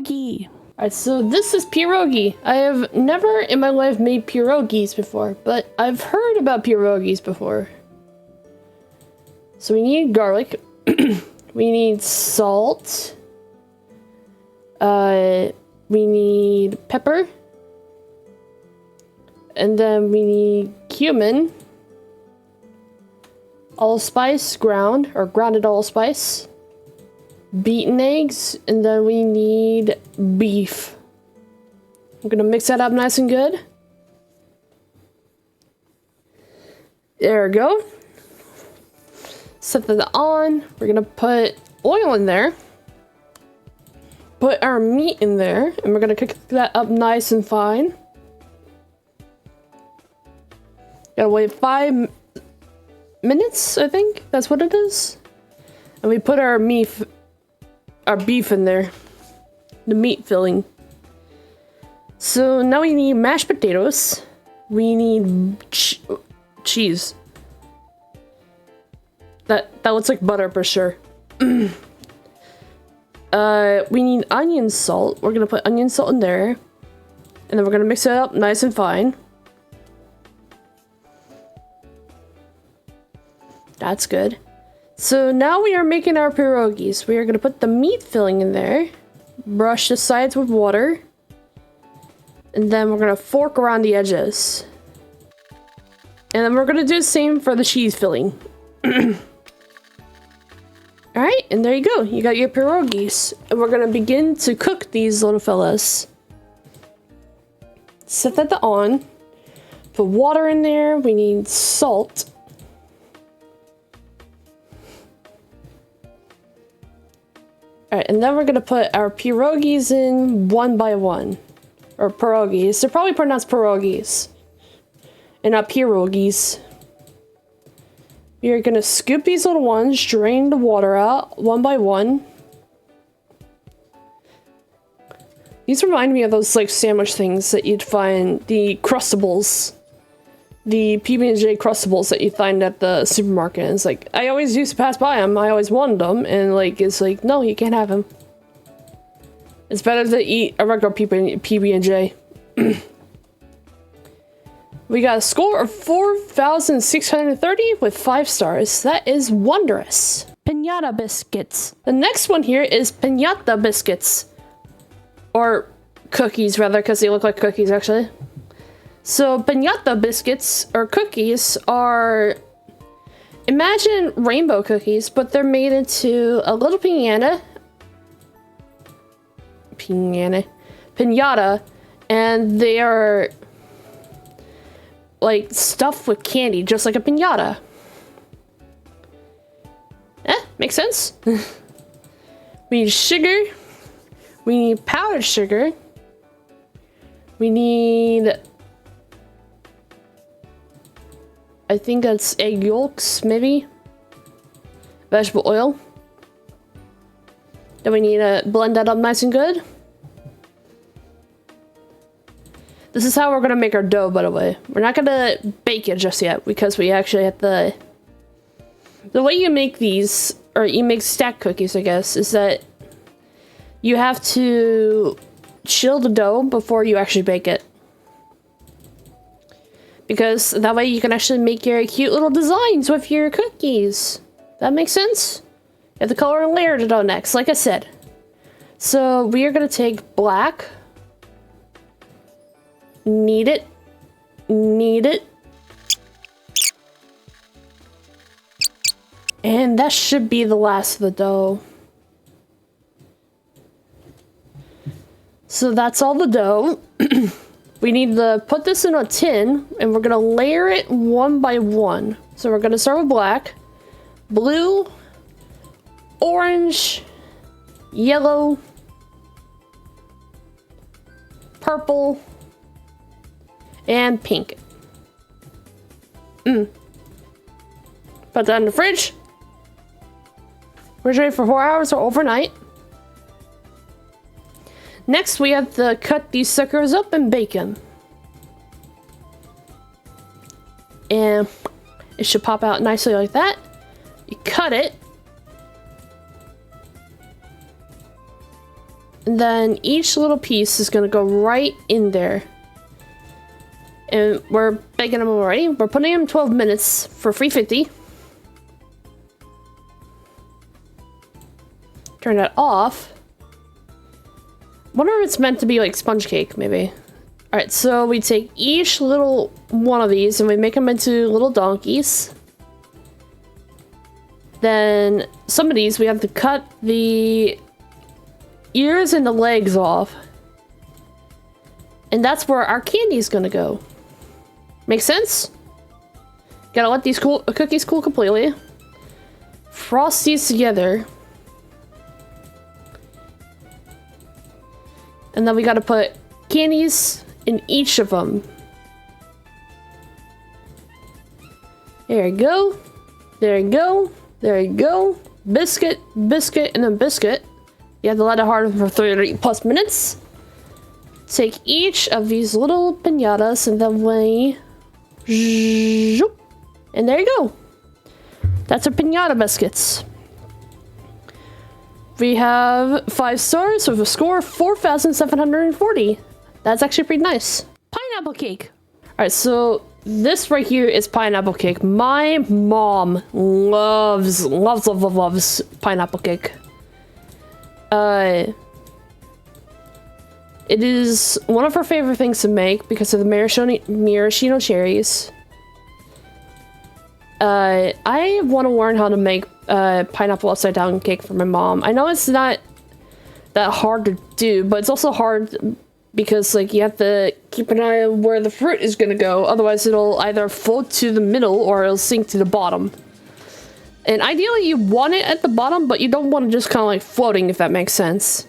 pierogi. Alright, so this is pierogi. I have never in my life made pierogis before, but I've heard about pierogis before. So we need garlic. We need salt. We need pepper. And then we need cumin. Allspice ground, or grounded allspice. Beaten eggs, and then we need beef. I'm gonna mix that up nice and good. There we go. Set that on. We're gonna put oil in there. Put our meat in there, and we're gonna cook that up nice and fine. Gotta wait 5 minutes, I think. That's what it is. And we put our beef in there. The meat filling. So now we need mashed potatoes. We need cheese. That looks like butter for sure. We need onion salt. We're gonna put onion salt in there. And then we're gonna mix it up nice and fine. That's good. So now we are making our pierogis. We are going to put the meat filling in there. Brush the sides with water. And then we're going to fork around the edges. And then we're going to do the same for the cheese filling. Alright, and there you go. You got your pierogis. And we're going to begin to cook these little fellas. Set that on. Put water in there. We need salt. Alright, and then we're gonna put our pierogis in one by one. Or pierogis. They're probably pronounced pierogis. And not pierogis. You're gonna scoop these little ones, drain the water out, one by one. These remind me of those like sandwich things that you'd find, the Crustables. The PB&J Crustables that you find at the supermarket. And it's like, I always used to pass by them. I always wanted them. And like, it's like, no, you can't have them. It's better to eat a regular PB&J. We got a score of 4,630 with 5 stars. That is wondrous. Pinata biscuits. The next one here is Pinata biscuits. Or cookies, rather, because they look like cookies, actually. So, Pinata biscuits, or cookies, are... Imagine rainbow cookies, but they're made into a little pinata. Pinata. And they are... like, stuffed with candy, just like a pinata. Makes sense? We need sugar. We need powdered sugar. We need... I think that's egg yolks, maybe. Vegetable oil. Then we need to blend that up nice and good. This is how we're gonna make our dough, by the way. We're not gonna bake it just yet because we actually have the way you make these, or you make stack cookies, I guess, is that you have to chill the dough before you actually bake it. Because that way you can actually make your cute little designs with your cookies. That makes sense? You have to color and layer the dough next, like I said. So we are going to take black. Knead it. Knead it. And that should be the last of the dough. So that's all the dough. We need to put this in a tin, and we're gonna layer it one by one. So we're gonna start with black, blue, orange, yellow, purple, and pink. Put that in the fridge. Refrigerate for 4 hours or overnight. Next, we have to cut these suckers up and bake them. And it should pop out nicely like that. You cut it. And then each little piece is gonna go right in there. And we're baking them already. We're putting them 12 minutes for 350. Turn that off. Wonder if it's meant to be like sponge cake, maybe. Alright, so we take each little one of these and we make them into little donkeys. Then some of these we have to cut the ears and the legs off. And that's where our candy is gonna go. Make sense? Gotta let these cookies cool completely. Frost these together. And then we gotta put candies in each of them. There you go. There you go. There you go. Biscuit, biscuit, and then biscuit. You have to let it harden for 30 plus minutes. Take each of these little pinatas and then we... And there you go. That's our pinata biscuits. We have 5 stars with a score of 4,740. That's actually pretty nice. Pineapple cake. Alright, so this right here is pineapple cake. My mom loves pineapple cake. It is one of her favorite things to make because of the maraschino cherries. I want to learn how to make pineapple upside down cake for my mom. I know it's not that hard to do, but it's also hard because like you have to keep an eye on where the fruit is gonna go. Otherwise it'll either float to the middle or it'll sink to the bottom. And ideally you want it at the bottom, but you don't want it just kind of like floating, if that makes sense.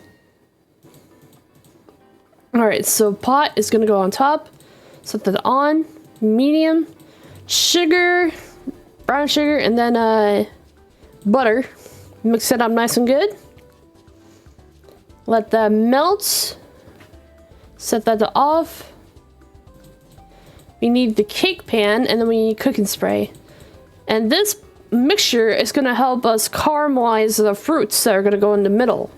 Alright, so pot is gonna go on top. Set that on. Medium. Sugar. Brown sugar, and then butter. Mix it up nice and good. Let that melt. Set that to off. We need the cake pan, and then we need cooking spray. And this mixture is going to help us caramelize the fruits that are going to go in the middle.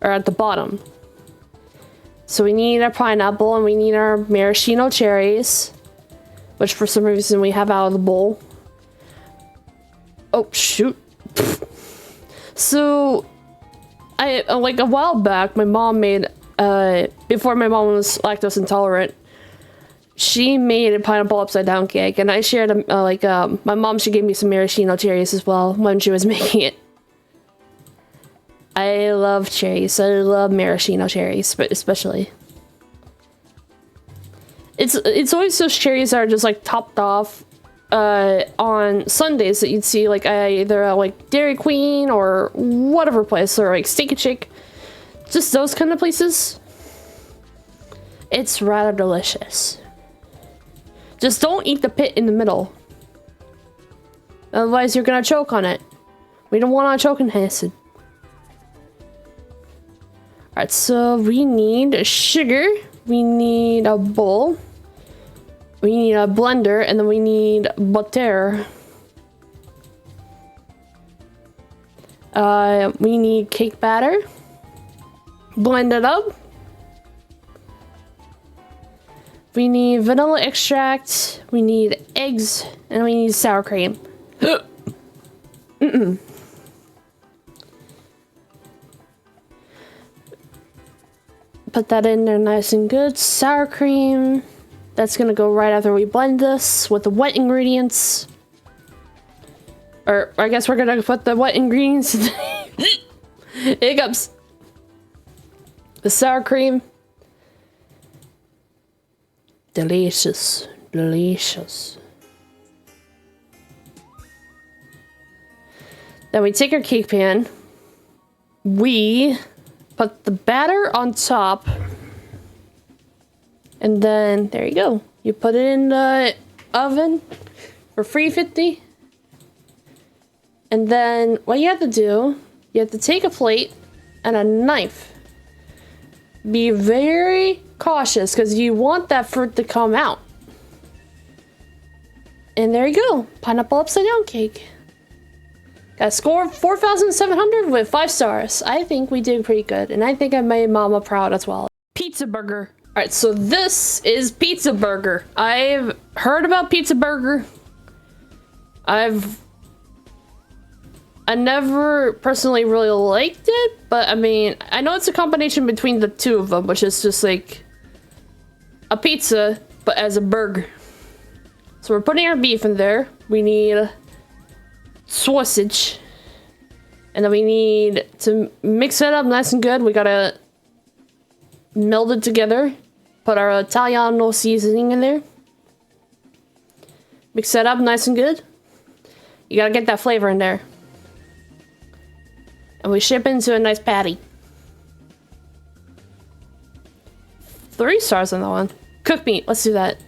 Or at the bottom. So we need our pineapple, and we need our maraschino cherries. Which for some reason we have out of the bowl. Oh, shoot. So, like a while back, my mom made, before my mom was lactose intolerant, she made a pineapple upside down cake, and I shared, my mom, she gave me some maraschino cherries as well when she was making it. I love cherries. I love maraschino cherries, but especially. It's always those cherries that are just like topped off on Sundays that you'd see like either like Dairy Queen or whatever place, or like Steak and Shake, just those kind of places. It's rather delicious. Just don't eat the pit in the middle, otherwise you're gonna choke on it. We don't want to choke on acid. Alright, so we need sugar, we need a bowl. We need a blender, and then we need butter. We need cake batter. Blend it up. We need vanilla extract. We need eggs, and we need sour cream. Put that in there nice and good. Sour cream. That's gonna go right after we blend this with the wet ingredients. Or I guess we're gonna put the wet ingredients in the hiccups. The sour cream. Delicious. Delicious. Then we take our cake pan. We put the batter on top. And then, there you go. You put it in the oven for 350. And then, what you have to do, you have to take a plate and a knife. Be very cautious, because you want that fruit to come out. And there you go. Pineapple upside down cake. Got a score of 4,700 with 5 stars. I think we did pretty good, and I think I made Mama proud as well. Pizza Burger. All right, so this is Pizza Burger. I've heard about Pizza Burger. I never personally really liked it, but I mean, I know it's a combination between the two of them, which is just like a pizza, but as a burger. So we're putting our beef in there. We need sausage. And then we need to mix it up nice and good. We gotta meld it together. Put our Italiano seasoning in there. Mix that up nice and good. You gotta get that flavor in there. And we ship into a nice patty. 3 stars on that one. Cooked meat, let's do that.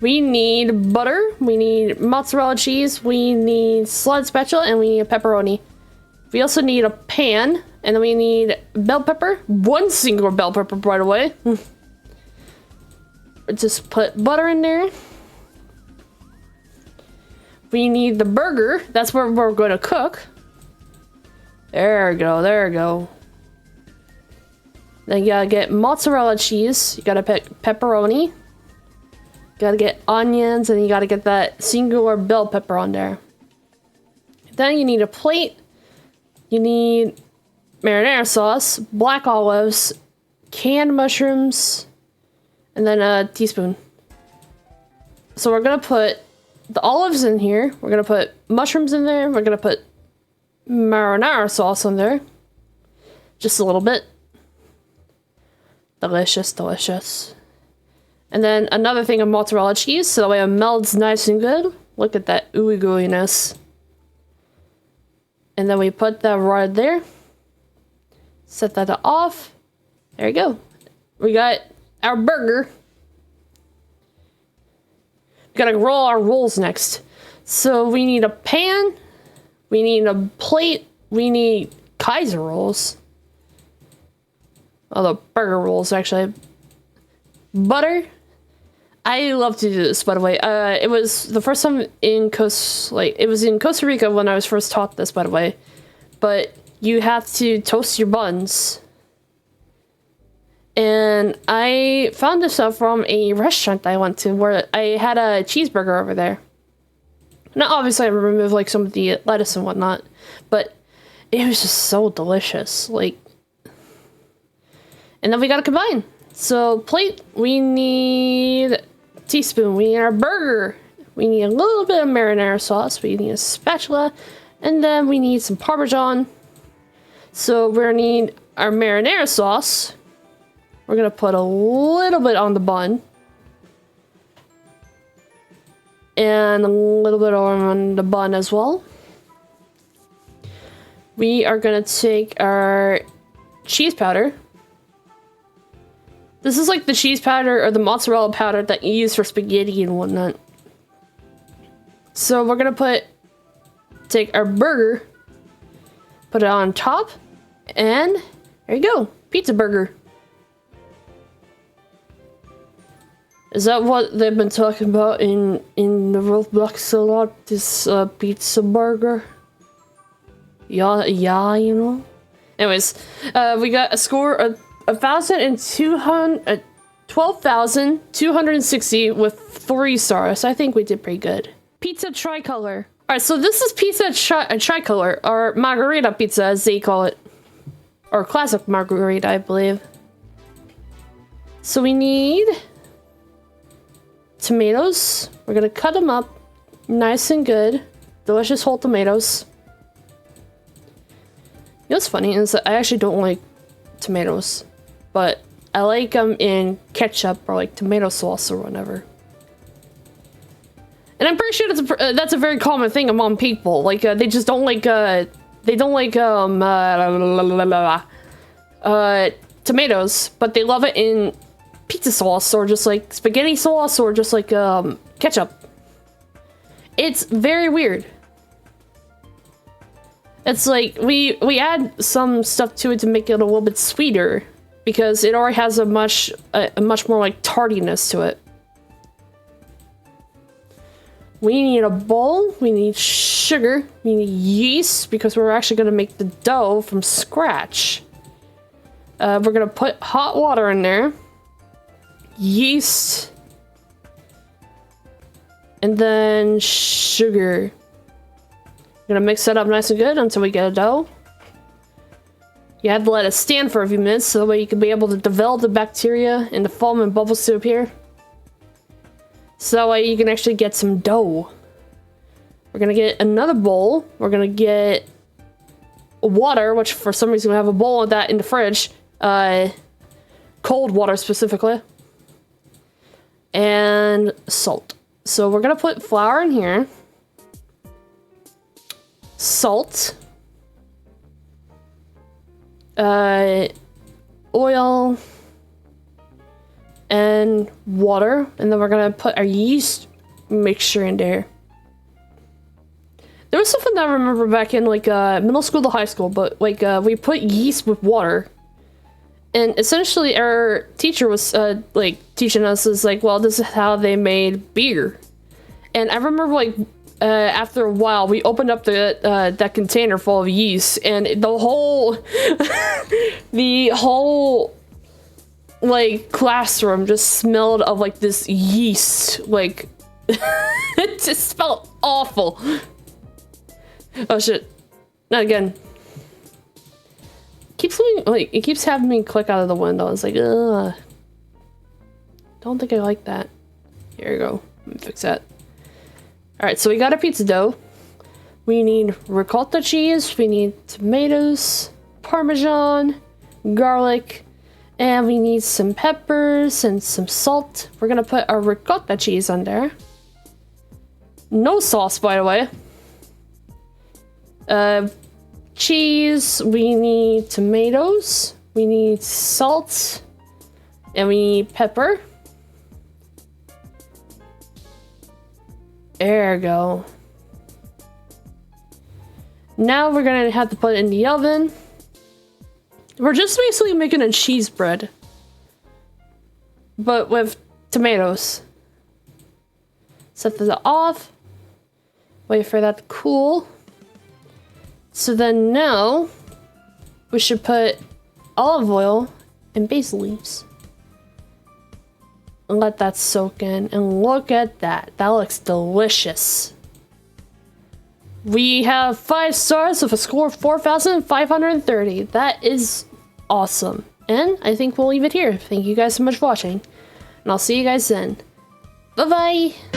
We need butter, we need mozzarella cheese, we need slotted spatula, and we need a pepperoni. We also need a pan, and then we need bell pepper. 1 single bell pepper, by the way. Just put butter in there. We need the burger. That's where we're going to cook. There we go, there we go. Then you gotta get mozzarella cheese. You gotta pick pepperoni. You gotta get onions, and you gotta get that singular bell pepper on there. Then you need a plate. You need marinara sauce, black olives, canned mushrooms, and then a teaspoon. So we're gonna put the olives in here. We're gonna put mushrooms in there. We're gonna put marinara sauce in there. Just a little bit. Delicious, delicious. And then another thing of mozzarella cheese, so that way it melts nice and good. Look at that ooey gooiness. And then we put that right there. Set that off. There you go. We got our burger. We gotta roll our rolls next. So we need a pan. We need a plate. We need Kaiser rolls. Oh, the burger rolls, actually. Butter. I love to do this, by the way. It was the first time in it was in Costa Rica when I was first taught this, by the way. But you have to toast your buns. And I found this out from a restaurant I went to where I had a cheeseburger over there. Now, obviously, I removed like some of the lettuce and whatnot, but it was just so delicious. Like, and then we gotta combine. So, plate, we need teaspoon, we need our burger, we need a little bit of marinara sauce, we need a spatula, and then we need some Parmesan. So we're gonna need our marinara sauce. We're gonna put a little bit on the bun. And a little bit on the bun as well. We are gonna take our cheese powder. This is like the cheese powder or the mozzarella powder that you use for spaghetti and whatnot. So we're gonna take our burger, put it on top, and there you go, pizza burger. Is that what they've been talking about in the Roblox a lot? This pizza burger? Yeah, you know. Anyways, we got a score of 12,260 with 3 stars. I think we did pretty good. Pizza Tricolore. Alright, so this is pizza Tricolore, or margarita pizza as they call it. Or classic margarita, I believe. So we need tomatoes. We're gonna cut them up nice and good. Delicious whole tomatoes. You know what's funny is that I actually don't like tomatoes, but I like them in ketchup or like tomato sauce or whatever. And I'm pretty sure that's a very common thing among people. Like they just don't like tomatoes, but they love it in pizza sauce or just like spaghetti sauce or just like ketchup. It's very weird. It's like we add some stuff to it to make it a little bit sweeter because it already has a much more like tardiness to it. We need a bowl, we need sugar, we need yeast because we're actually gonna make the dough from scratch. We're gonna put hot water in there, yeast, and then sugar. We're gonna mix that up nice and good until we get a dough. You have to let it stand for a few minutes so that way you can be able to develop the bacteria and the foam and bubbles to appear. So that way you can actually get some dough. We're gonna get another bowl. We're gonna get water, which for some reason we have a bowl of that in the fridge. Cold water specifically. And salt. So we're gonna put flour in here. Salt. Oil. And water, and then we're gonna put our yeast mixture in there. There was something that I remember back in like middle school to high school, but like we put yeast with water, and essentially our teacher was like teaching us is like, well, this is how they made beer. And I remember like after a while we opened up the that container full of yeast, and the whole the whole like classroom just smelled of like this yeast, like it just smelled awful. Oh shit, not again. Keeps me, like, it keeps having me click out of the window. It's like, ugh. Don't think I like that. Here you go, let me fix that. Alright, so we got a pizza dough. We need ricotta cheese, we need tomatoes, parmesan, garlic, and we need some peppers and some salt. We're gonna put our ricotta cheese on there. No sauce, by the way. Cheese, we need tomatoes, we need salt, and we need pepper. There we go. Now we're gonna have to put it in the oven. We're just basically making a cheese bread, but with tomatoes. Set that off. Wait for that to cool. So then now we should put olive oil and basil leaves and let that soak in. And look at that. That looks delicious. We have 5 stars with a score of 4,530. That is awesome. And I think we'll leave it here. Thank you guys so much for watching. And I'll see you guys then. Bye-bye!